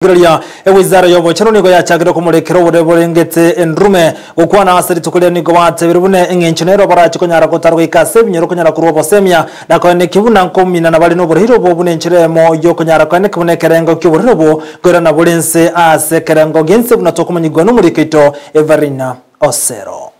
kukureria Wizara y'obochano nigo yachagire kumurekero burengetse enrume gukwana asiri tukulia nigo watebirubune engenchenero barachi konyara kotarwa ikase binyero konyara kuruwa bosemia na kone kibuna nkomina na bali no burhiro bo bunencheremo yo konyara kone kibune kerengo kiburhiro bo gora na bulense ase kerengo gense bunatokumanyigwa n'umurikito Evarina Osero.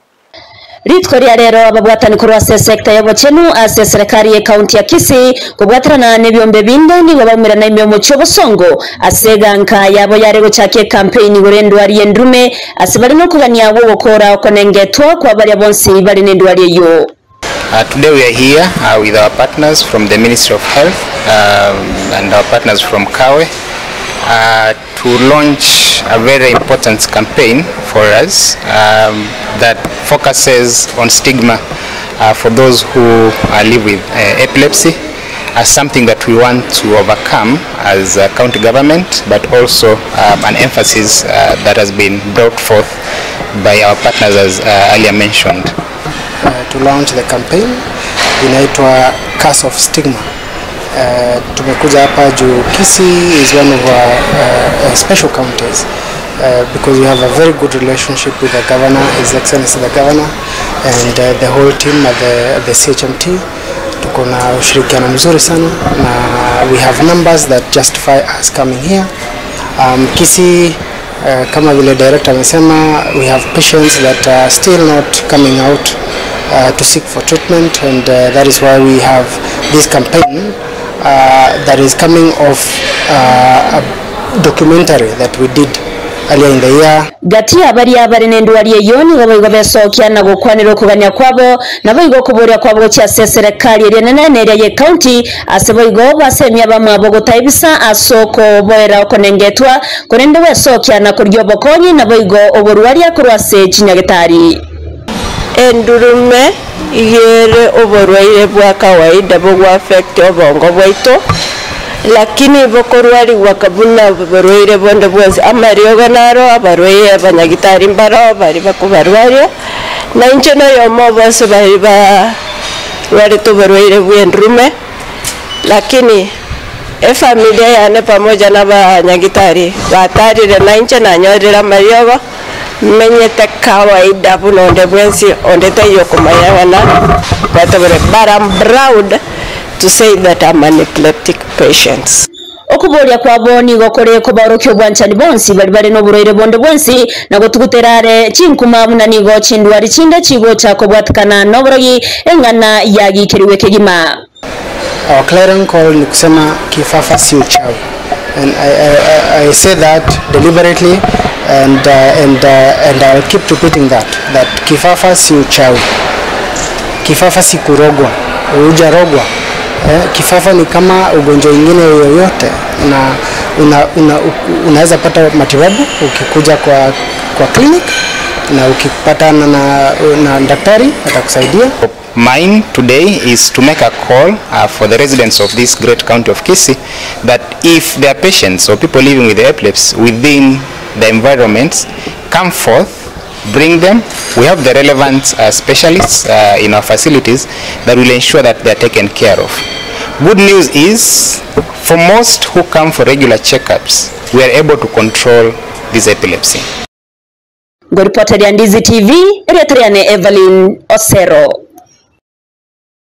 Ritkoria rero ababwatani kurwa sekta y'obochenu ase serikali ya kaunti ya Kisii kubwatirana n'ebyombe binde ni babamira na imyomo cyobosongo aseganka yabo yarego cyake kampeni gorendo ari endrume asibali no kugania wo gukora konengetwa kwa bali bonsi bali nendo ari yo. Today we are here with our partners from the Ministry of Health and our partners from Kawe to launch a very important campaign for us that focuses on stigma for those who live with epilepsy as something that we want to overcome as a county government, but also an emphasis that has been brought forth by our partners as earlier mentioned. To launch the campaign inaitwa Curse of Stigma. Tumekuja hapa juu Kisii is one of our special counties because we have a very good relationship with the governor, His Excellency the Governor, and the whole team at the CHMT. Tuko na ushirikiano mzuri sana na we have numbers that justify us coming here. Kisii kama vile director amesema, we have patients that are still not coming out to seek for treatment, and that is why we have this campaign that is coming off a documentary that we did earlier in the year. Gati abari nendo ari yoni babayigo besokya na gukwanira kuganya kwabo nabayigo kuburya kwabo cya serikali yenene ye county asebayigo basemya bamabo gutayibisa asoko boera konengetwa korende wesokya na kuryo bokonyi nabayigo oborwari akurwase kinyagetari endurume yere oborwaire bwa kawaida bwo affect obongo bwaito lakini bokorwari wakabuna oborwaire bonde bwose amarioga naro abarwaye abanyagitari mbaro bari bakubarwaria na incheno yomo bose bari to borwaire bwendurume lakini familia yane pamoja na banyagitari batarire na inchena nyorera marioga menyete kawaida bunonde bwensi ondete yokumayana but I'm proud to say that I'm an epileptic patient. Okubolya kwabo ni gokore ko barokyo bwanchani bonsi bali no buroire bonde bwensi na gotuguterare chinkuma buna ni go chindwari chinde chigo chako bwatkana no buroyi engana yagikiriwe kegima. Our clarion call ni kusema Kifafa si uchawi, and I say that deliberately and I'll keep repeating that Kifafa si uchawi, Kifafa si kurogwa, hujarogwa. Kifafa ni kama ugonjwa mwingine yoyote, na unaweza pata matibabu ukikuja kwa clinic na ukipatana na daktari atakusaidia. Mine today is to make a call for the residents of this great county of Kisii that if there are patients or people living with epilepsy within the environments, come forth, bring them. We have the relevant specialists in our facilities that will ensure that they are taken care of. Good news is, for most who come for regular checkups, we are able to control this epilepsy. Go reporter ya Ndizi TV, Eritreane Evelyn Osero.